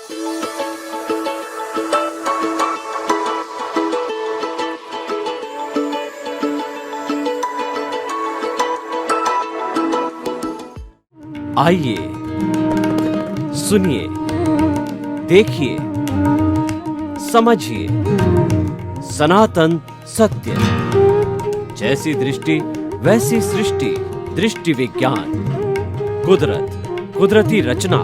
आइए, सुनिए, देखिए, समझिए सनातन सत्य। जैसी दृष्टि वैसी सृष्टि, दृष्टि विज्ञान। कुदरत, कुदरती रचना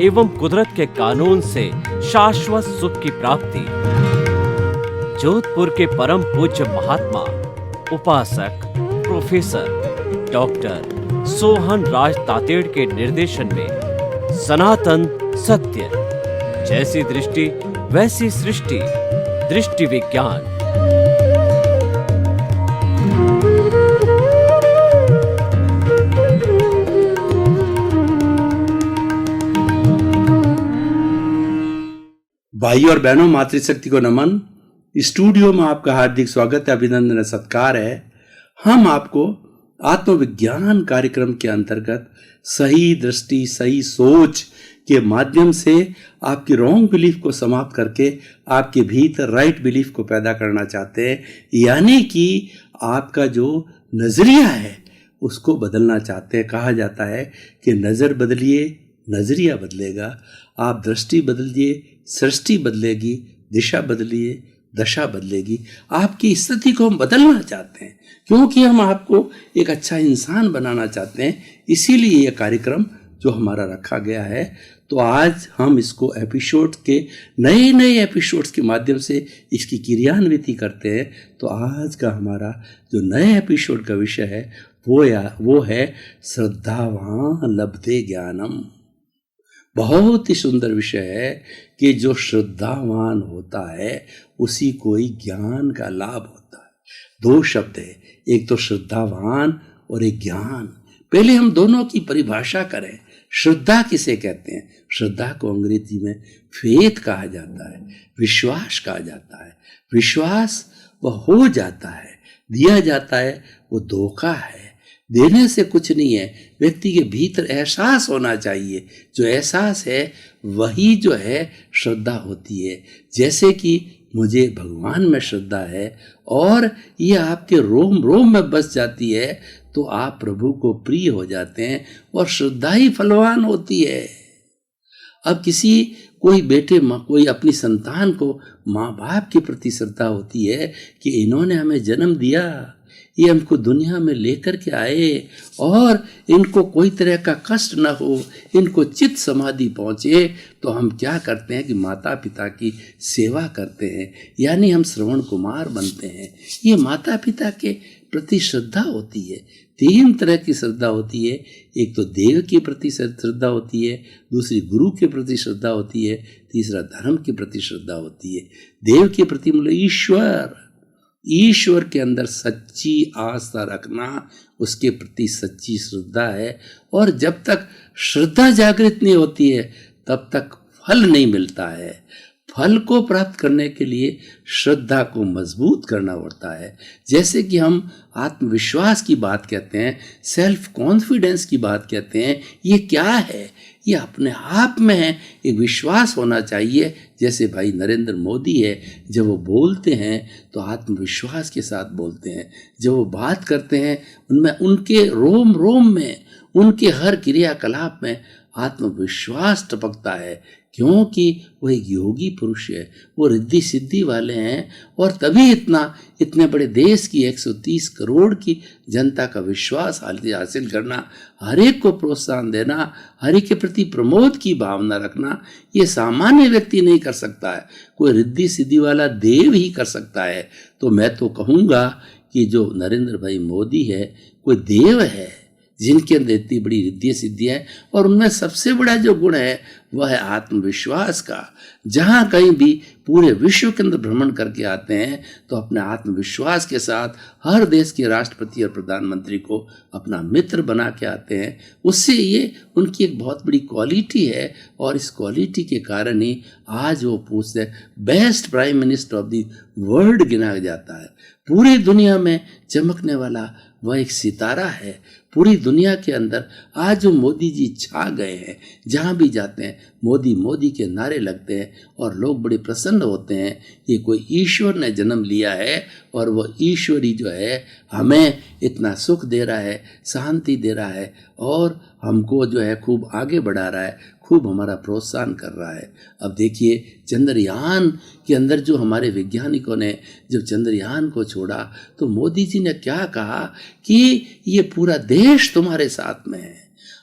एवं कुदरत के कानून से शाश्वत सुख की प्राप्ति। जोधपुर के परम पूज्य महात्मा उपासक प्रोफेसर डॉक्टर सोहन राज तातेड़ के निर्देशन में सनातन सत्य। जैसी दृष्टि वैसी सृष्टि, दृष्टि विज्ञान। भाई और बहनों, मातृशक्ति को नमन। स्टूडियो में आपका हार्दिक स्वागत है, अभिनंदन, सत्कार है। हम आपको आत्मविज्ञान कार्यक्रम के अंतर्गत सही दृष्टि, सही सोच के माध्यम से आपकी रॉन्ग बिलीफ को समाप्त करके आपके भीतर राइट बिलीफ को पैदा करना चाहते हैं। यानी कि आपका जो नजरिया है उसको बदलना चाहते हैं। कहा जाता है कि नज़र बदलिए, नजरिया बदलेगा। आप दृष्टि बदलिए, सृष्टि बदलेगी। दिशा बदलिए, दशा बदलेगी। आपकी स्थिति को हम बदलना चाहते हैं क्योंकि हम आपको एक अच्छा इंसान बनाना चाहते हैं। इसीलिए यह कार्यक्रम जो हमारा रखा गया है। तो आज हम इसको एपिसोड के नए नए एपिसोड्स के माध्यम से इसकी क्रियान्विति करते हैं। तो आज का हमारा जो नए एपिसोड का विषय है वो है श्रद्धावान लभते ज्ञानम। बहुत ही सुंदर विषय है कि जो श्रद्धावान होता है उसी को ही ज्ञान का लाभ होता है। दो शब्द है, एक तो श्रद्धावान और एक ज्ञान। पहले हम दोनों की परिभाषा करें। श्रद्धा किसे कहते हैं? श्रद्धा को अंग्रेजी में फेथ कहा जाता है, विश्वास कहा जाता है। विश्वास वह हो जाता है, दिया जाता है, वो धोखा है। देने से कुछ नहीं है, व्यक्ति के भीतर एहसास होना चाहिए। जो एहसास है वही जो है श्रद्धा होती है। जैसे कि मुझे भगवान में श्रद्धा है और ये आपके रोम रोम में बस जाती है तो आप प्रभु को प्रिय हो जाते हैं और श्रद्धा ही फलवान होती है। अब कोई बेटे कोई अपनी संतान को माँ बाप के प्रति श्रद्धा होती है कि इन्होंने हमें जन्म दिया, ये हमको दुनिया में लेकर के आए और इनको कोई तरह का कष्ट न हो, इनको चित्त समाधि पहुँचे। तो हम क्या करते हैं कि माता पिता की सेवा करते हैं, यानी हम श्रवण कुमार बनते हैं। ये माता पिता के प्रति श्रद्धा होती है। तीन तरह की श्रद्धा होती है। एक तो देव के प्रति श्रद्धा होती है, दूसरी गुरु के प्रति श्रद्धा होती है, तीसरा धर्म के प्रति श्रद्धा होती है। देव के प्रति मतलब ईश्वर के अंदर सच्ची आस्था रखना, उसके प्रति सच्ची श्रद्धा है। और जब तक श्रद्धा जागृत नहीं होती है तब तक फल नहीं मिलता है। फल को प्राप्त करने के लिए श्रद्धा को मजबूत करना पड़ता है। जैसे कि हम आत्मविश्वास की बात कहते हैं, सेल्फ कॉन्फिडेंस की बात कहते हैं। ये क्या है? ये अपने आप में है, एक विश्वास होना चाहिए। जैसे भाई नरेंद्र मोदी है, जब वो बोलते हैं तो आत्मविश्वास के साथ बोलते हैं। जब वो बात करते हैं उनमें, उनके रोम रोम में, उनके हर क्रियाकलाप में आत्मविश्वास टपकता है क्योंकि वो एक योगी पुरुष है। वो रिद्धि सिद्धि वाले हैं और तभी इतने बड़े देश की 130 करोड़ की जनता का विश्वास हासिल करना, हर एक को प्रोत्साहन देना, हर एक के प्रति प्रमोद की भावना रखना, ये सामान्य व्यक्ति नहीं कर सकता है। कोई रिद्धि सिद्धि वाला देव ही कर सकता है। तो मैं तो कहूँगा कि जो नरेंद्र भाई मोदी है कोई देव है जिनके अंदर इतनी बड़ी रिद्धि सिद्धि है। और उनमें सबसे बड़ा जो गुण है वह है आत्मविश्वास का। जहाँ कहीं भी पूरे विश्व के अंदर भ्रमण करके आते हैं तो अपने आत्मविश्वास के साथ हर देश के राष्ट्रपति और प्रधानमंत्री को अपना मित्र बना के आते हैं। उससे ये उनकी एक बहुत बड़ी क्वालिटी है और इस क्वालिटी के कारण ही आज वो पूछते best prime minister of the world गिना जाता है। पूरी दुनिया में चमकने वाला वह एक सितारा है। पूरी दुनिया के अंदर आज जो मोदी जी छा गए हैं, जहाँ भी जाते हैं मोदी मोदी के नारे लगते हैं और लोग बड़े प्रसन्न होते हैं। ये कोई ईश्वर ने जन्म लिया है और वह ईश्वरी जो है हमें इतना सुख दे रहा है, शांति दे रहा है और हमको जो है खूब आगे बढ़ा रहा है, खूब हमारा प्रोत्साहन कर रहा है। अब देखिए चंद्रयान के अंदर जो हमारे वैज्ञानिकों ने जब चंद्रयान को छोड़ा तो मोदी जी ने क्या कहा कि ये पूरा देश तुम्हारे साथ में है,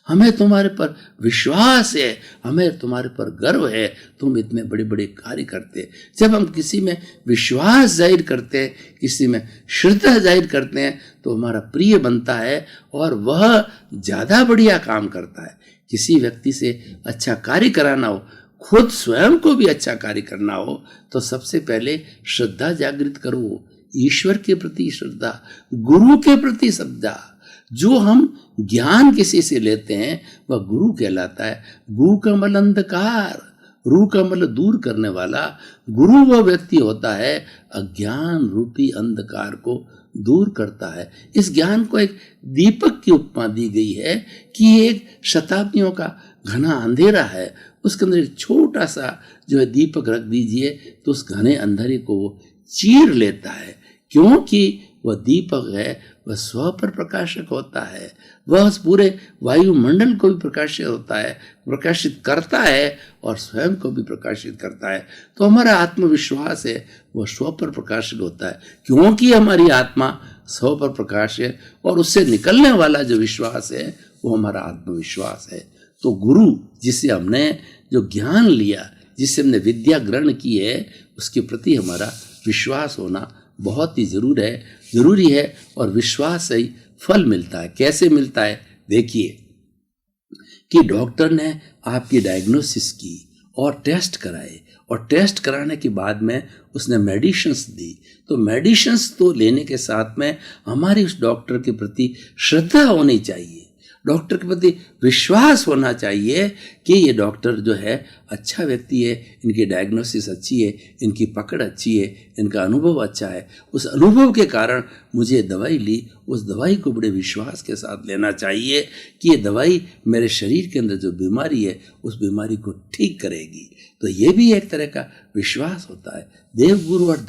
हमें तुम्हारे पर विश्वास है, हमें तुम्हारे पर गर्व है, तुम इतने बड़े बड़े कार्य करते। जब हम किसी में विश्वास जाहिर करते हैं, किसी में श्रद्धा जाहिर करते हैं तो हमारा प्रिय बनता है और वह ज़्यादा बढ़िया काम करता है। किसी व्यक्ति से अच्छा कार्य कराना हो, खुद स्वयं को भी अच्छा कार्य करना हो तो सबसे पहले श्रद्धा जागृत करो, ईश्वर के प्रति श्रद्धा, गुरु के प्रति श्रद्धा। जो हम ज्ञान किसी से लेते हैं वह गुरु कहलाता है। गु का मल अंधकार, रू का मल दूर करने वाला गुरु वह व्यक्ति होता है अज्ञान रूपी अंधकार को दूर करता है। इस ज्ञान को एक दीपक की उपमा दी गई है कि एक शताब्दियों का घना अंधेरा है, उसके अंदर एक छोटा सा जो है दीपक रख दीजिए तो उस घने अंधेरे को वो चीर लेता है, क्योंकि वह दीपक है, वह स्व पर प्रकाशक होता है, वह उस पूरे वायुमंडल को भी प्रकाशित होता है, प्रकाशित करता है और स्वयं को भी प्रकाशित करता है। तो हमारा आत्मविश्वास है वह स्व पर प्रकाशित होता है, क्योंकि हमारी आत्मा स्व पर प्रकाश है और उससे निकलने वाला जो विश्वास है वो हमारा आत्मविश्वास है। तो गुरु जिससे हमने जो ज्ञान लिया, जिससे हमने विद्या ग्रहण की है, उसके प्रति हमारा विश्वास होना बहुत ही जरूरी है और विश्वास से ही फल मिलता है। कैसे मिलता है? देखिए कि डॉक्टर ने आपकी डायग्नोसिस की और टेस्ट कराए और टेस्ट कराने के बाद में उसने मेडिसिन्स दी, तो मेडिसिन्स तो लेने के साथ में हमारी उस डॉक्टर के प्रति श्रद्धा होनी चाहिए, डॉक्टर के प्रति विश्वास होना चाहिए कि ये डॉक्टर जो है अच्छा व्यक्ति है, इनकी डायग्नोसिस अच्छी है, इनकी पकड़ अच्छी है, इनका अनुभव अच्छा है। उस अनुभव के कारण मुझे दवाई ली, उस दवाई को बड़े विश्वास के साथ लेना चाहिए कि ये दवाई मेरे शरीर के अंदर जो बीमारी है उस बीमारी को ठीक करेगी। तो ये भी एक तरह का विश्वास होता है। देव गुरु और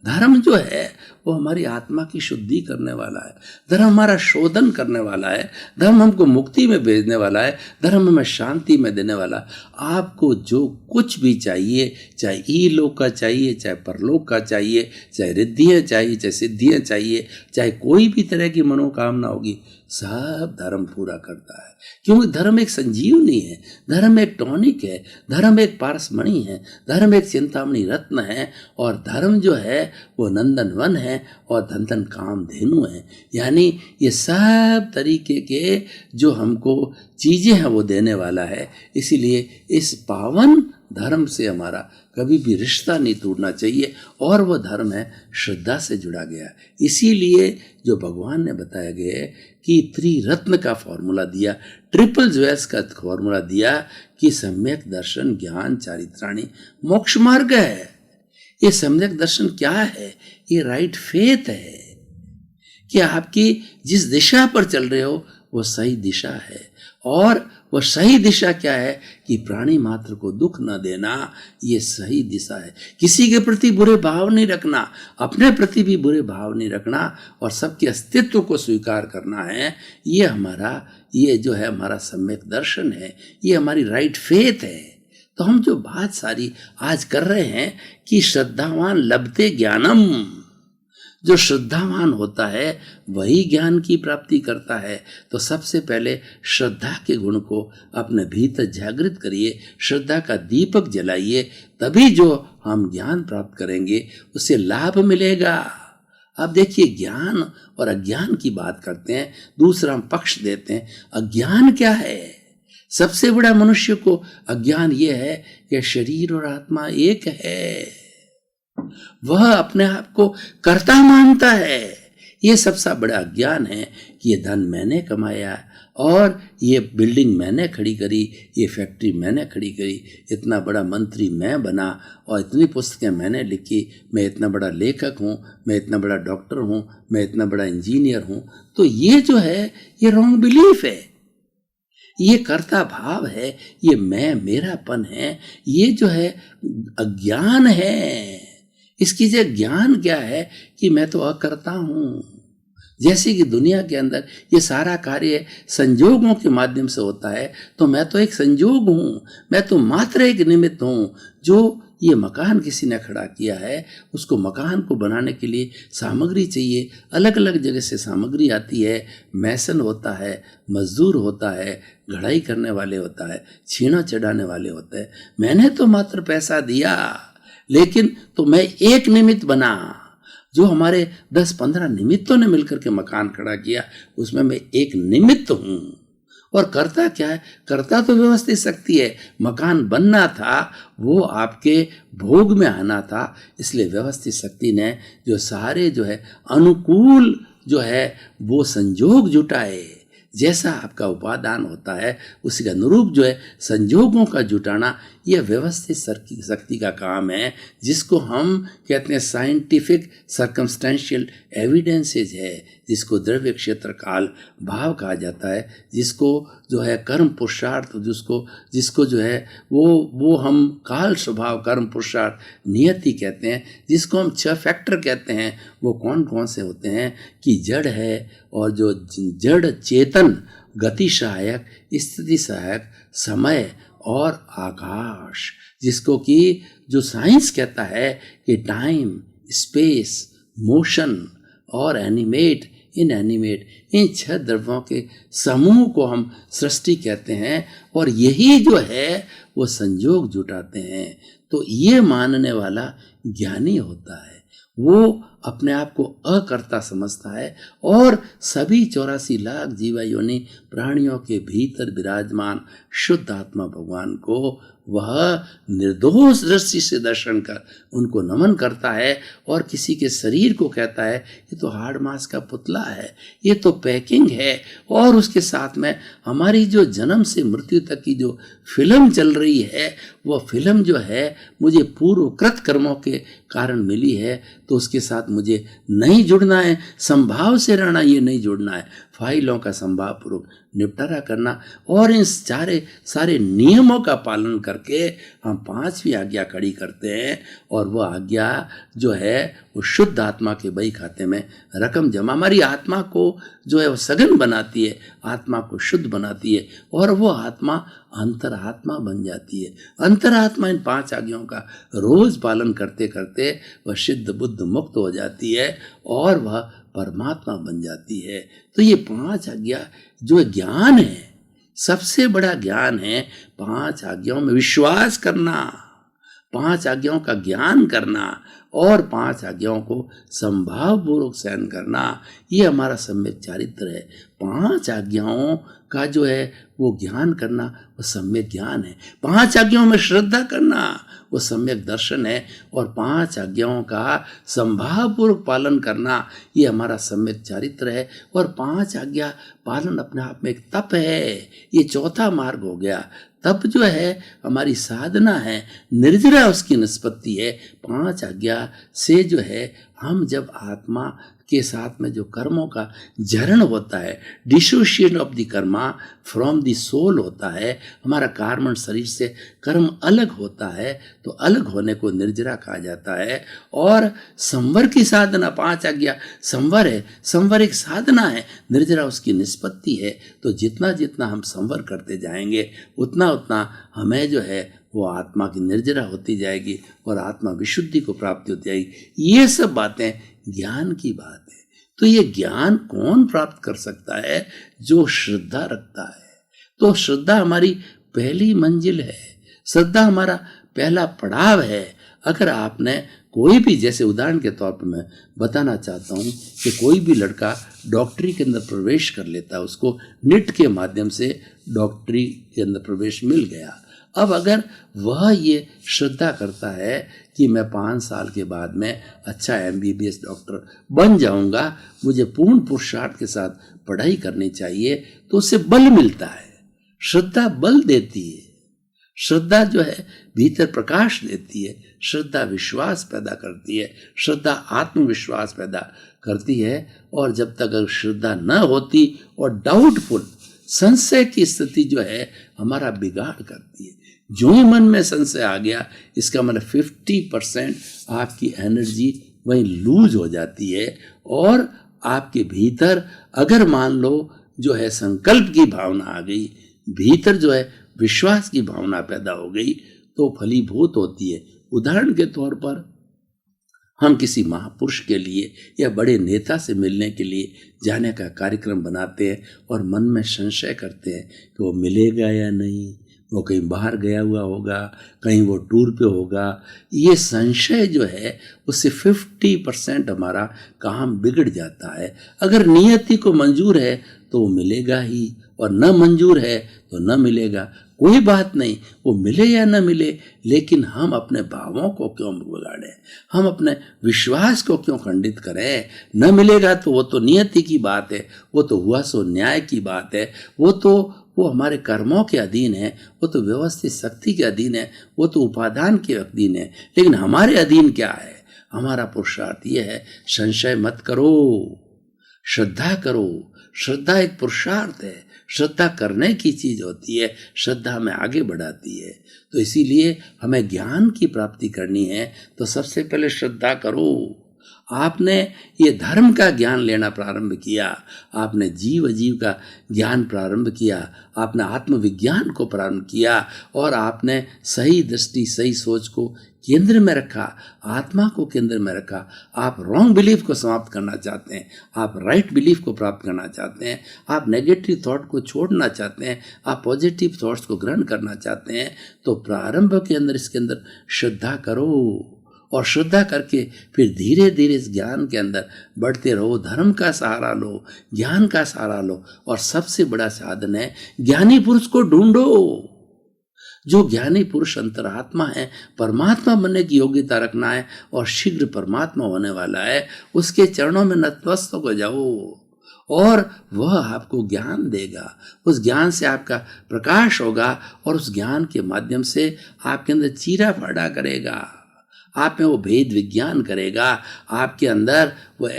धर्म जो है वो हमारी आत्मा की शुद्धि करने वाला है, धर्म हमारा शोधन करने वाला है, धर्म हमको मुक्ति में भेजने वाला है, धर्म हमें शांति में देने वाला। आपको जो कुछ भी चाहिए, चाहे ईलोक का चाहिए, चाहे परलोक का चाहिए, चाहे रिद्धियाँ चाहिए, चाहे सिद्धियाँ चाहिए, चाहे कोई भी तरह की मनोकामना होगी, सब धर्म पूरा करता है। क्योंकि धर्म एक संजीवनी है, धर्म एक टॉनिक है, धर्म एक पारसमणि है, धर्म एक चिंतामणि रत्न है और धर्म जो है वो नंदन वन है और धन धन कामधेनु है। यानी ये सब तरीके के जो हमको चीजें हैं वो देने वाला है। इसीलिए इस पावन धर्म से हमारा कभी भी रिश्ता नहीं टूटना चाहिए और वह धर्म है श्रद्धा से जुड़ा गया। इसीलिए जो भगवान ने बताया गया है कि त्रिरत्न का फॉर्मूला दिया, ट्रिपल ज्वेल्स का फॉर्मूला दिया कि सम्यक दर्शन ज्ञान चारित्राणी मोक्ष मार्ग है। ये सम्यक दर्शन क्या है? ये राइट फेथ है कि आपकी जिस दिशा पर चल रहे हो वो सही दिशा है। और वह सही दिशा क्या है कि प्राणी मात्र को दुख न देना, ये सही दिशा है। किसी के प्रति बुरे भाव नहीं रखना, अपने प्रति भी बुरे भाव नहीं रखना और सबके अस्तित्व को स्वीकार करना है। ये जो है हमारा सम्यक दर्शन है, ये हमारी राइट फेथ है। तो हम जो बात सारी आज कर रहे हैं कि श्रद्धावान लभते ज्ञानम, जो श्रद्धावान होता है वही ज्ञान की प्राप्ति करता है। तो सबसे पहले श्रद्धा के गुण को अपने भीतर जागृत करिए, श्रद्धा का दीपक जलाइए, तभी जो हम ज्ञान प्राप्त करेंगे उससे लाभ मिलेगा। अब देखिए ज्ञान और अज्ञान की बात करते हैं, दूसरा हम पक्ष देते हैं। अज्ञान क्या है? सबसे बड़ा मनुष्य को अज्ञान यह है कि शरीर और आत्मा एक है, वह अपने आप को कर्ता मानता है। ये सबसे बड़ा अज्ञान है कि ये धन मैंने कमाया और ये बिल्डिंग मैंने खड़ी करी, ये फैक्ट्री मैंने खड़ी करी, इतना बड़ा मंत्री मैं बना और इतनी पुस्तकें मैंने लिखी, मैं इतना बड़ा लेखक हूँ, मैं इतना बड़ा डॉक्टर हूँ, मैं इतना बड़ा इंजीनियर हूँ। तो ये जो है ये रॉन्ग बिलीफ है, ये कर्ता भाव है, ये मैं मेरापन है, ये जो है अज्ञान है। इसकी जगह ज्ञान क्या है कि मैं तो अकर्ता हूँ। जैसे कि दुनिया के अंदर ये सारा कार्य संजोगों के माध्यम से होता है, तो मैं तो एक संजोग हूँ, मैं तो मात्र एक निमित्त हूँ। जो ये मकान किसी ने खड़ा किया है, उसको मकान को बनाने के लिए सामग्री चाहिए, अलग अलग जगह से सामग्री आती है, मैसन होता है, मजदूर होता है, घड़ाई करने वाले होता है, छीना चढ़ाने वाले होते हैं। मैंने तो मात्र पैसा दिया, लेकिन तो मैं एक निमित्त बना। जो हमारे 10-15 निमित्तों ने मिलकर के मकान खड़ा किया, उसमें मैं एक निमित्त हूँ। और करता क्या है? करता तो व्यवस्थित शक्ति है। मकान बनना था, वो आपके भोग में आना था, इसलिए व्यवस्थित शक्ति ने जो सारे जो है अनुकूल जो है वो संजोग जुटाए। जैसा आपका उपादान होता है उसी के अनुरूप जो है संजोगों का जुटाना, यह व्यवस्थित शक्ति का काम है, जिसको हम कहते हैं साइंटिफिक सर्कमस्टेंशियल एविडेंसेज है, जिसको द्रव्य क्षेत्र काल भाव कहा जाता है, जिसको जो है कर्म पुरुषार्थ, जिसको जो है वो हम काल स्वभाव कर्म पुरुषार्थ नियति कहते हैं, जिसको हम 6 फैक्टर कहते हैं। वो कौन कौन से होते हैं कि जड़ है, और जो जड़ चेतन गति सहायक, स्थिति सहायक, समय और आकाश, जिसको कि जो साइंस कहता है कि टाइम, स्पेस, मोशन और एनिमेट, इनएनिमेट, इन 6 द्रव्यों के समूह को हम सृष्टि कहते हैं। और यही जो है वो संयोग जुटाते हैं। तो ये मानने वाला ज्ञानी होता है, वो अपने आप को अकर्ता समझता है और सभी 84 लाख जीवा योनि प्राणियों के भीतर विराजमान शुद्ध आत्मा भगवान को वह निर्दोष दृष्टि से दर्शन कर उनको नमन करता है। और किसी के शरीर को कहता है ये तो हाड़ मांस का पुतला है, ये तो पैकिंग है। और उसके साथ में हमारी जो जन्म से मृत्यु तक की जो फिल्म चल रही है, वह फिल्म जो है मुझे पूर्वकृत कर्मों के कारण मिली है, तो उसके साथ मुझे नहीं जुड़ना है, संभाव से रहना, ये नहीं जुड़ना है, फाइलों का संभाव पूर्वक निपटारा करना। और इन सारे नियमों का पालन करके हम 5वीं आज्ञा खड़ी करते हैं। और वह आज्ञा जो है वो शुद्ध आत्मा के बही खाते में रकम जमा, हमारी आत्मा को जो है वो सघन बनाती है, आत्मा को शुद्ध बनाती है, और वो आत्मा अंतरात्मा बन जाती है। अंतरात्मा इन 5 आज्ञाओं का रोज पालन करते करते वह सिद्ध बुद्ध मुक्त हो जाती है और वह परमात्मा बन जाती है। तो ये 5 आज्ञा जो ज्ञान है, सबसे बड़ा ज्ञान है 5 आज्ञाओं में विश्वास करना, 5 आज्ञाओं का ज्ञान करना और 5 आज्ञाओं को संभाव पूर्वक सहन करना। ये हमारा सम्यक चारित्र है। 5 आज्ञाओं का जो है वो ज्ञान करना वो सम्यक ज्ञान है। 5 आज्ञाओं में श्रद्धा करना वो सम्यक दर्शन है। और 5 आज्ञाओं का संभाव पूर्वक पालन करना ये हमारा सम्यक चारित्र है। और 5 आज्ञा पालन अपने आप में एक तप है, ये चौथा मार्ग हो गया। तप जो है हमारी साधना है, निर्जरा उसकी निष्पत्ति है। 5 आज्ञा से जो है हम जब आत्मा के साथ में जो कर्मों का झरण होता है, dissociation of the karma from the soul होता है, हमारा कार्मण शरीर से कर्म अलग होता है, तो अलग होने को निर्जरा कहा जाता है। और संवर की साधना 5 आज्ञा संवर है, संवर एक साधना है, निर्जरा उसकी निष्पत्ति है। तो जितना जितना हम संवर करते जाएंगे उतना उतना हमें जो है वो आत्मा की निर्जरा होती जाएगी और आत्मा विशुद्धि को प्राप्ति होती जाएगी। ये सब बातें ज्ञान की बात है। तो ये ज्ञान कौन प्राप्त कर सकता है? जो श्रद्धा रखता है। तो श्रद्धा हमारी पहली मंजिल है, श्रद्धा हमारा पहला पड़ाव है। अगर आपने कोई भी, जैसे उदाहरण के तौर पर मैं बताना चाहता हूँ कि कोई भी लड़का डॉक्टरी के अंदर प्रवेश कर लेता है, उसको नीट के माध्यम से डॉक्टरी के अंदर प्रवेश मिल गया। अब अगर वह ये श्रद्धा करता है कि मैं 5 साल के बाद में अच्छा MBBS डॉक्टर बन जाऊंगा, मुझे पूर्ण पुरुषार्थ के साथ पढ़ाई करनी चाहिए, तो उससे बल मिलता है। श्रद्धा बल देती है, श्रद्धा जो है भीतर प्रकाश देती है, श्रद्धा विश्वास पैदा करती है, श्रद्धा आत्मविश्वास पैदा करती है। और जब तक अगर श्रद्धा न होती और डाउटफुल संशय की स्थिति जो है हमारा बिगाड़ करती है। जो ही मन में संशय आ गया, इसका मतलब 50% आपकी एनर्जी वहीं लूज हो जाती है। और आपके भीतर अगर मान लो जो है संकल्प की भावना आ गई, भीतर जो है विश्वास की भावना पैदा हो गई, तो फलीभूत होती है। उदाहरण के तौर पर हम किसी महापुरुष के लिए या बड़े नेता से मिलने के लिए जाने का कार्यक्रम बनाते हैं और मन में संशय करते हैं कि वो मिलेगा या नहीं, वो कहीं बाहर गया हुआ होगा, कहीं वो टूर पे होगा। ये संशय जो है उससे 50% हमारा काम बिगड़ जाता है। अगर नियति को मंजूर है तो वो मिलेगा ही, और न मंजूर है तो न मिलेगा। कोई बात नहीं, वो मिले या न मिले, लेकिन हम अपने भावों को क्यों बिगाड़ें, हम अपने विश्वास को क्यों खंडित करें। न मिलेगा तो वो तो नियति की बात है, वो तो हुआ सो न्याय की बात है, वो हमारे कर्मों के अधीन है, वो तो व्यवस्थित शक्ति के अधीन है, वो तो उपादान के अधीन है। लेकिन हमारे अधीन क्या है? हमारा पुरुषार्थ ये है, संशय मत करो, श्रद्धा करो। श्रद्धा एक पुरुषार्थ है, श्रद्धा करने की चीज होती है, श्रद्धा हमें आगे बढ़ाती है। तो इसीलिए हमें ज्ञान की प्राप्ति करनी है तो सबसे पहले श्रद्धा करो। आपने ये धर्म का ज्ञान लेना प्रारंभ किया, आपने जीव अजीव का ज्ञान प्रारंभ किया, आपने आत्मविज्ञान को प्रारंभ किया, और आपने सही दृष्टि सही सोच को केंद्र में रखा, आत्मा को केंद्र में रखा। आप रॉन्ग बिलीफ को समाप्त करना चाहते हैं, आप राइट बिलीफ को प्राप्त करना चाहते हैं, आप नेगेटिव थॉट को छोड़ना चाहते हैं, आप पॉजिटिव थॉट्स को ग्रहण करना चाहते हैं, तो प्रारंभ के अंदर इसके अंदर श्रद्धा करो। और श्रद्धा करके फिर धीरे धीरे इस ज्ञान के अंदर बढ़ते रहो। धर्म का सहारा लो, ज्ञान का सहारा लो, और सबसे बड़ा साधन है ज्ञानी पुरुष को ढूंढो। जो ज्ञानी पुरुष अंतरात्मा है, परमात्मा बनने की योग्यता रखना है और शीघ्र परमात्मा होने वाला है, उसके चरणों में नतमस्तक हो जाओ और वह आपको ज्ञान देगा। उस ज्ञान से आपका प्रकाश होगा और उस ज्ञान के माध्यम से आपके अंदर चीरा फाड़ा करेगा, आप में वो भेद विज्ञान करेगा, आपके अंदर वो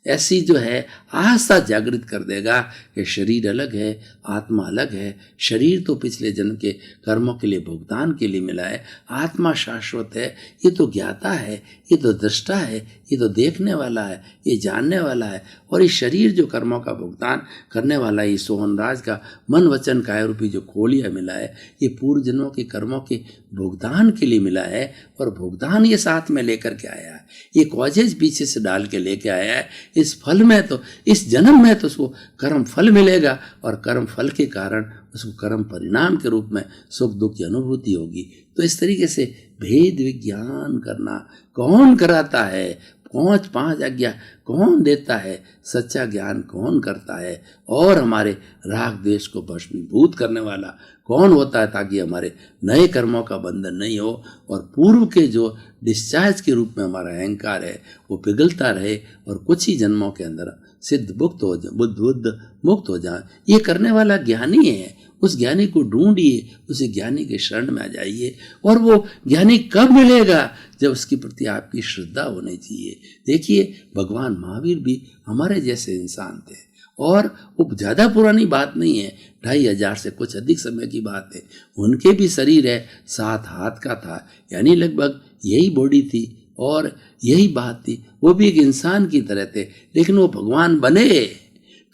ऐसी जो है आस्था जागृत कर देगा कि शरीर अलग है, आत्मा अलग है। शरीर तो पिछले जन्म के कर्मों के लिए भुगतान के लिए मिला है, आत्मा शाश्वत है, ये तो ज्ञाता है, ये तो दृष्टा है, ये तो देखने वाला है, ये जानने वाला है। और ये शरीर जो कर्मों का भुगतान करने वाला है, ये सोहनराज का मन वचन काया रूपी जो खोलिया मिला है, ये पूर्व जन्मों के कर्मों के भुगतान के लिए मिला है। और भुगतान ये साथ में लेकर के आया है, ये कॉजेज पीछे से डाल के लेके आया है। इस फल में तो इस जन्म में तो उसको कर्म फल मिलेगा, और कर्म फल के कारण उसको कर्म परिणाम के रूप में सुख दुख की अनुभूति होगी। तो इस तरीके से भेद विज्ञान करना कौन कराता है, 5 आज्ञा कौन देता है, सच्चा ज्ञान कौन करता है, और हमारे राग द्वेष को भस्मीभूत करने वाला कौन होता है, ताकि हमारे नए कर्मों का बंधन नहीं हो और पूर्व के जो डिस्चार्ज के रूप में हमारा अहंकार है वो पिघलता रहे और कुछ ही जन्मों के अंदर सिद्ध मुक्त हो जाए, बुद्ध मुक्त हो जाए। ये करने वाला ज्ञानी है, उस ज्ञानी को ढूंढिए, उस ज्ञानी के शरण में आ जाइए। और वो ज्ञानी कब मिलेगा? जब उसके प्रति आपकी श्रद्धा होनी चाहिए। देखिए भगवान महावीर भी हमारे जैसे इंसान थे, और वो ज़्यादा पुरानी बात नहीं है, 2500 से कुछ अधिक समय की बात है। उनके भी शरीर है 7 हाथ का था, यानी लगभग यही बॉडी थी और यही बात थी। वो भी एक इंसान की तरह थे, लेकिन वो भगवान बने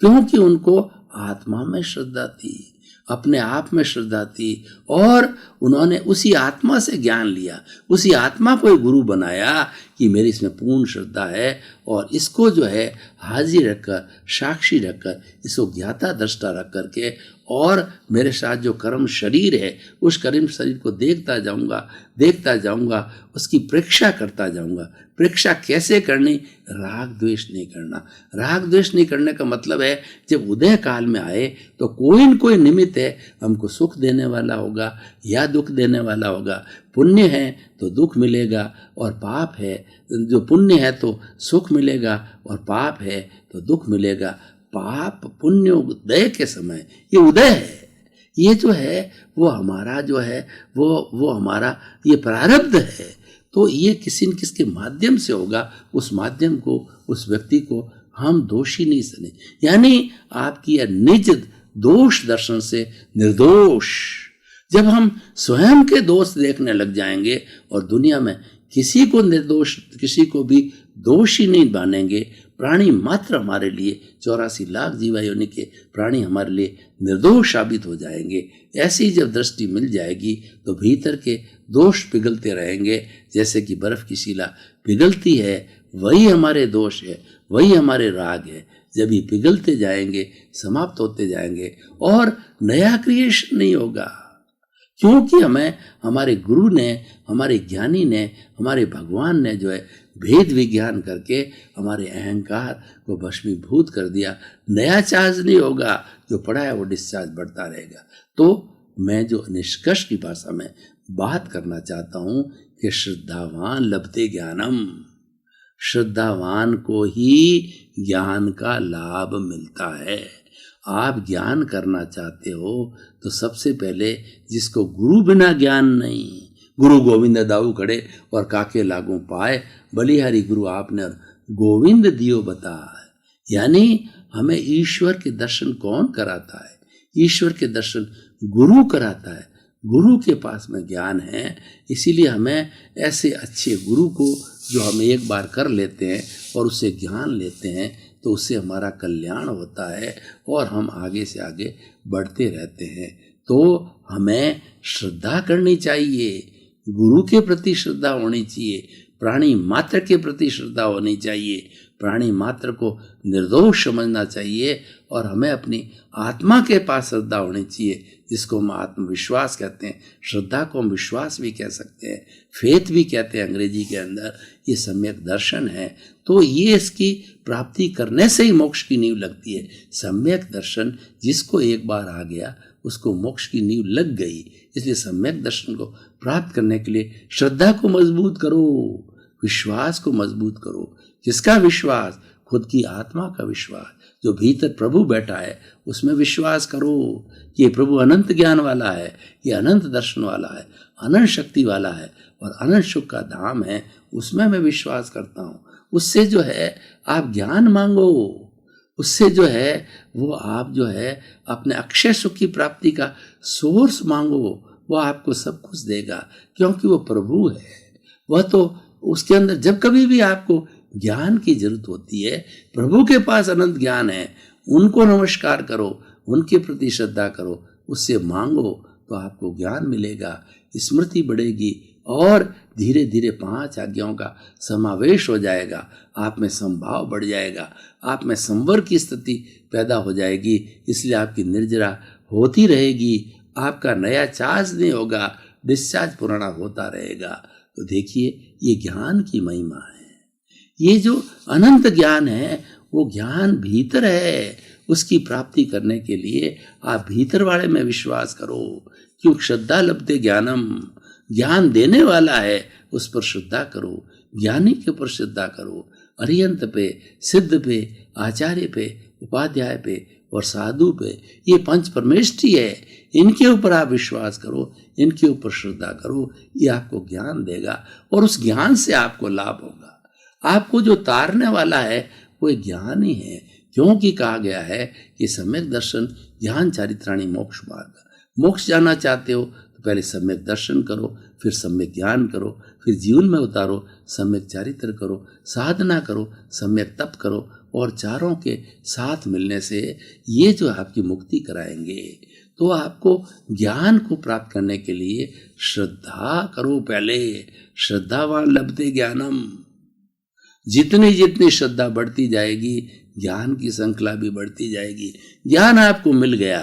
क्योंकि उनको आत्मा में श्रद्धा थी, अपने आप में श्रद्धा थी, और उन्होंने उसी आत्मा से ज्ञान लिया, उसी आत्मा को एक गुरु बनाया कि मेरी इसमें पूर्ण श्रद्धा है, और इसको जो है हाजिर रखकर, साक्षी रखकर, इसको ज्ञाता दृष्टा रख करके और मेरे साथ जो कर्म शरीर है उस कर्म शरीर को देखता जाऊंगा, उसकी परीक्षा करता जाऊंगा। परीक्षा कैसे करनी? राग द्वेष नहीं करना। राग द्वेष नहीं करने का मतलब है जब उदय काल में आए तो कोई न कोई निमित्त है, हमको सुख देने वाला होगा या दुख देने वाला होगा। पुण्य है तो दुख मिलेगा और पाप है, जो पुण्य है तो सुख मिलेगा और पाप है तो दुख मिलेगा। पाप पुण्य उदय के समय, ये उदय है, ये जो है वो हमारा जो है वो हमारा ये प्रारब्ध है। तो ये किसी न किसके माध्यम से होगा, उस माध्यम को, उस व्यक्ति को हम दोषी नहीं सने। यानी आपकी निज दोष दर्शन से निर्दोष। जब हम स्वयं के दोष देखने लग जाएंगे और दुनिया में किसी को निर्दोष, किसी को भी दोषी नहीं मानेंगे, प्राणी मात्र हमारे लिए 84 लाख जीवा योनि के प्राणी हमारे लिए निर्दोष साबित हो जाएंगे। ऐसी जब दृष्टि मिल जाएगी तो भीतर के दोष पिघलते रहेंगे, जैसे कि बर्फ की शिला पिघलती है, वही हमारे दोष है, वही हमारे राग है। जब ये पिघलते जाएंगे, समाप्त होते जाएंगे और नया क्रिएशन नहीं होगा, क्योंकि हमें हमारे गुरु ने, हमारे ज्ञानी ने, हमारे भगवान ने जो है भेद विज्ञान करके हमारे अहंकार को भस्मीभूत कर दिया। नया चार्ज नहीं होगा, जो पड़ा है वो डिस्चार्ज बढ़ता रहेगा। तो मैं जो निष्कर्ष की भाषा में बात करना चाहता हूं कि श्रद्धावान लभते ज्ञानम, श्रद्धावान को ही ज्ञान का लाभ मिलता है। आप ज्ञान करना चाहते हो तो सबसे पहले, जिसको गुरु बिना ज्ञान नहीं, गुरु गोविंद दाऊ खड़े और काके लागू पाए, बलिहारी गुरु आपने गोविंद दियो बताए। यानी हमें ईश्वर के दर्शन कौन कराता है? ईश्वर के दर्शन गुरु कराता है। गुरु के पास में ज्ञान है, इसीलिए हमें ऐसे अच्छे गुरु को जो हम एक बार कर लेते हैं और उससे ज्ञान लेते हैं तो उससे हमारा कल्याण होता है और हम आगे से आगे बढ़ते रहते हैं। तो हमें श्रद्धा करनी चाहिए, गुरु के प्रति श्रद्धा होनी चाहिए, प्राणी मात्र के प्रति श्रद्धा होनी चाहिए, प्राणी मात्र को निर्दोष समझना चाहिए और हमें अपनी आत्मा के पास श्रद्धा होनी चाहिए, जिसको हम आत्मविश्वास कहते हैं। श्रद्धा को हम विश्वास भी कह सकते हैं, फेथ भी कहते हैं अंग्रेजी के अंदर। ये सम्यक दर्शन है। तो ये इसकी प्राप्ति करने से ही मोक्ष की नींव लगती है। सम्यक दर्शन जिसको एक बार आ गया उसको मोक्ष की नींव लग गई। इसलिए सम्यक दर्शन को प्राप्त करने के लिए श्रद्धा को मजबूत करो, विश्वास को मजबूत करो। किसका विश्वास? खुद की आत्मा का विश्वास। जो भीतर प्रभु बैठा है उसमें विश्वास करो कि प्रभु अनंत ज्ञान वाला है, ये अनंत दर्शन वाला है, अनंत शक्ति वाला है और अनंत सुख का धाम है। उसमें मैं विश्वास करता हूँ। उससे जो है आप ज्ञान मांगो, उससे जो है वो आप जो है अपने अक्षय सुख की प्राप्ति का सोर्स मांगो, वो आपको सब कुछ देगा, क्योंकि वो प्रभु है। वह तो उसके अंदर जब कभी भी आपको ज्ञान की जरूरत होती है, प्रभु के पास अनंत ज्ञान है, उनको नमस्कार करो, उनके प्रति श्रद्धा करो, उससे मांगो तो आपको ज्ञान मिलेगा, स्मृति बढ़ेगी और धीरे धीरे 5 आज्ञाओं का समावेश हो जाएगा। आप में संभाव बढ़ जाएगा, आप में संवर की स्थिति पैदा हो जाएगी। इसलिए आपकी निर्जरा होती रहेगी, आपका नया चार्ज नहीं होगा, डिस्चार्ज पुराना होता रहेगा। तो देखिए ये ज्ञान की महिमा है। ये जो अनंत ज्ञान है वो ज्ञान भीतर है। उसकी प्राप्ति करने के लिए आप भीतर वाले में विश्वास करो, क्योंकि श्रद्धा लभते ज्ञानम, ज्ञान देने वाला है उस पर श्रद्धा करो, ज्ञानी के ऊपर श्रद्धा करो, अरिहंत पे, सिद्ध पे, आचार्य पे, उपाध्याय पे और साधु पे। ये 5 परमेष्ठी है, इनके ऊपर आप विश्वास करो, इनके ऊपर श्रद्धा करो, ये आपको ज्ञान देगा और उस ज्ञान से आपको लाभ होगा। आपको जो तारने वाला है वो ज्ञान ही है, क्योंकि कहा गया है कि सम्यक दर्शन ज्ञान चारित्राणी मोक्ष मार्ग। मोक्ष जाना चाहते हो तो पहले सम्यक दर्शन करो, फिर सम्यक ज्ञान करो, फिर जीवन में उतारो, सम्यक चारित्र करो, साधना करो, सम्यक तप करो और चारों के साथ मिलने से ये जो आपकी मुक्ति कराएंगे। तो आपको ज्ञान को प्राप्त करने के लिए श्रद्धा करो पहले। श्रद्धावान लभते ज्ञानम। जितनी जितनी श्रद्धा बढ़ती जाएगी ज्ञान की श्रृंखला भी बढ़ती जाएगी। ज्ञान आपको मिल गया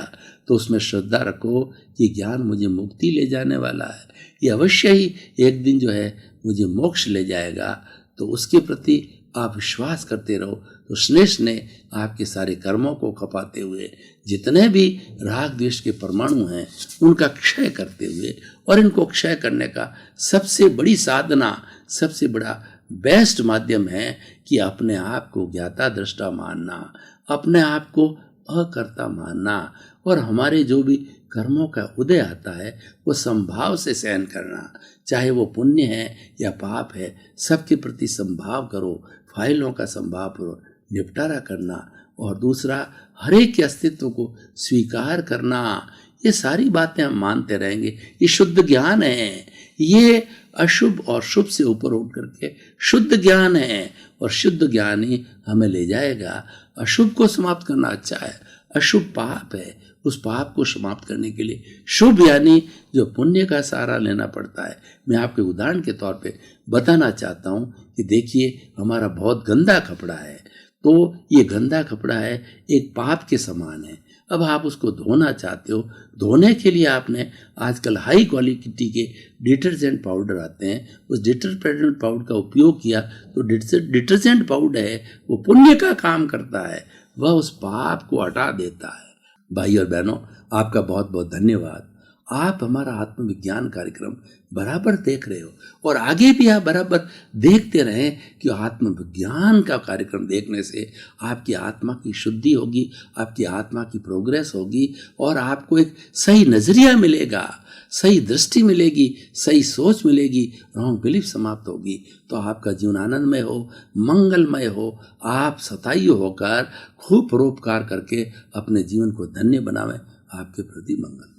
तो उसमें श्रद्धा रखो कि ज्ञान मुझे मुक्ति ले जाने वाला है, ये अवश्य ही एक दिन जो है मुझे मोक्ष ले जाएगा। तो उसके प्रति आप विश्वास करते रहो, तो स्नेह ने आपके सारे कर्मों को खपाते हुए जितने भी राग द्वेष के परमाणु हैं उनका क्षय करते हुए, और इनको क्षय करने का सबसे बड़ी साधना, सबसे बड़ा बेस्ट माध्यम है कि अपने आप को ज्ञाता दृष्टा मानना, अपने आप को अकर्ता मानना, और हमारे जो भी कर्मों का उदय आता है वो संभाव से सहन करना, चाहे वो पुण्य है या पाप है, सबके प्रति संभाव करो, फाइलों का संभाव करो, निपटारा करना, और दूसरा हर एक के अस्तित्व को स्वीकार करना। ये सारी बातें हम मानते रहेंगे, ये शुद्ध ज्ञान है। ये अशुभ और शुभ से ऊपर उठ करके शुद्ध ज्ञान है, और शुद्ध ज्ञान ही हमें ले जाएगा। अशुभ को समाप्त करना अच्छा है, अशुभ पाप है, उस पाप को समाप्त करने के लिए शुभ यानी जो पुण्य का सहारा लेना पड़ता है। मैं आपके उदाहरण के तौर पे बताना चाहता हूँ कि देखिए हमारा बहुत गंदा कपड़ा है, तो ये गंदा कपड़ा है एक पाप के समान है। अब आप उसको धोना चाहते हो, धोने के लिए आपने आजकल हाई क्वालिटी के डिटर्जेंट पाउडर आते हैं, उस डिटर्जेंट पाउडर का उपयोग किया तो डिटर्जेंट पाउडर है वो पुण्य का काम करता है, वह उस पाप को हटा देता है। भाई और बहनों, आपका बहुत बहुत धन्यवाद। आप हमारा आत्मविज्ञान कार्यक्रम बराबर देख रहे हो, और आगे भी आप बराबर देखते रहें कि आत्मविज्ञान का कार्यक्रम देखने से आपकी आत्मा की शुद्धि होगी, आपकी आत्मा की प्रोग्रेस होगी, और आपको एक सही नजरिया मिलेगा, सही दृष्टि मिलेगी, सही सोच मिलेगी, रॉन्ग बिलीफ समाप्त होगी, तो आपका जीवन आनंदमय हो, मंगलमय हो, आप सताई होकर खूब परोपकार करके अपने जीवन को धन्य बनावें। आपके प्रति मंगल।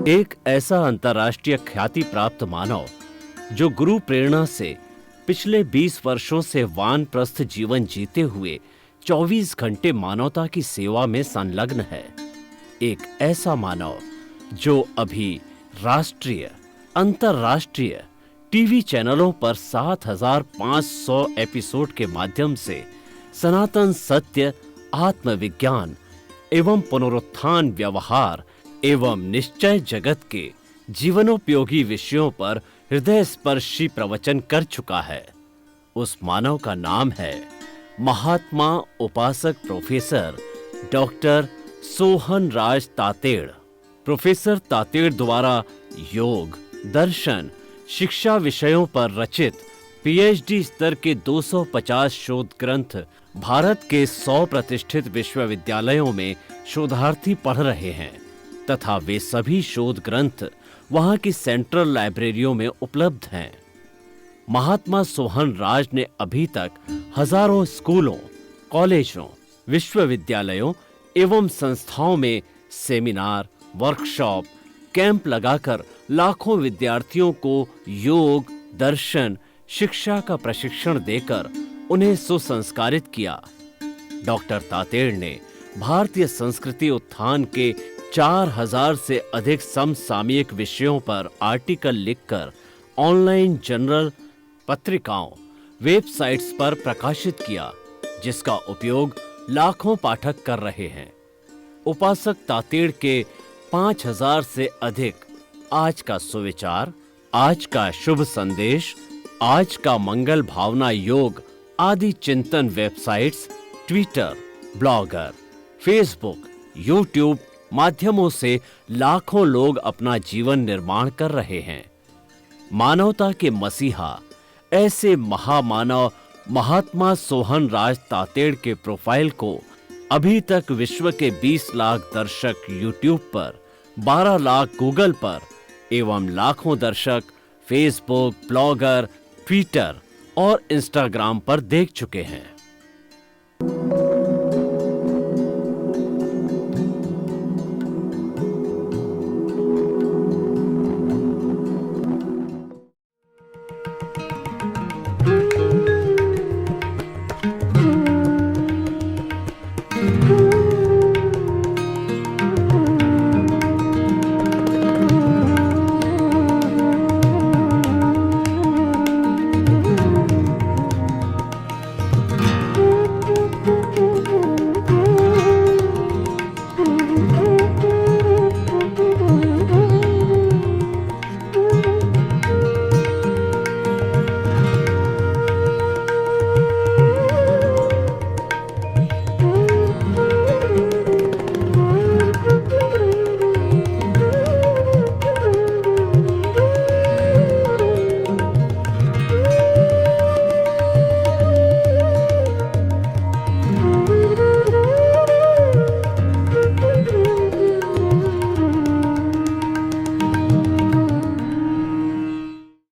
एक ऐसा अंतर्राष्ट्रीय ख्याति प्राप्त मानव जो गुरु प्रेरणा से पिछले 20 वर्षों से वानप्रस्थ जीवन जीते हुए 24 घंटे मानवता की सेवा में संलग्न है। एक ऐसा मानव जो अभी राष्ट्रीय, अंतर्राष्ट्रीय टीवी चैनलों पर 7,500 एपिसोड के माध्यम से सनातन सत्य, आत्मविज्ञान एवं पुनरुत्थान व्यवहार एवं निश्चय जगत के जीवनोपयोगी विषयों पर हृदय स्पर्शी प्रवचन कर चुका है। उस मानव का नाम है महात्मा उपासक प्रोफेसर डॉक्टर सोहन राज तातेड़। प्रोफेसर तातेड़ द्वारा योग, दर्शन, शिक्षा विषयों पर रचित पीएचडी स्तर के 250 शोध ग्रंथ भारत के 100 प्रतिष्ठित विश्वविद्यालयों में शोधार्थी पढ़ रहे हैं, तथा वे सभी शोध ग्रंथ वहां की सेंट्रल लाइब्रेरियों में उपलब्ध हैं। महात्मा सोहन राज ने अभी तक हजारों स्कूलों, कॉलेजों, विश्वविद्यालयों एवं संस्थाओं में सेमिनार, वर्कशॉप, कैंप लगाकर लाखों विद्यार्थियों को योग, दर्शन, शिक्षा का प्रशिक्षण देकर उन्हें सुसंस्कारित किया। डॉक्टर तातेड़ ने भारतीय संस्कृति उत्थान के 4000 से अधिक समसामयिक विषयों पर आर्टिकल लिखकर ऑनलाइन जर्नल, पत्रिकाओं, वेबसाइट्स पर प्रकाशित किया, जिसका उपयोग लाखों पाठक कर रहे हैं। उपासक तातेड़ के 5000 से अधिक आज का सुविचार, आज का शुभ संदेश, आज का मंगल भावना योग आदि चिंतन websites, Twitter, blogger, Facebook, YouTube माध्यमों से लाखों लोग अपना जीवन निर्माण कर रहे हैं। मानवता के मसीहा ऐसे महामानव महात्मा सोहन राज तातेड़ के प्रोफाइल को अभी तक विश्व के 20 लाख दर्शक यूट्यूब पर, 12 लाख गूगल पर एवं लाखों दर्शक फेसबुक, ब्लॉगर, ट्विटर और इंस्टाग्राम पर देख चुके हैं।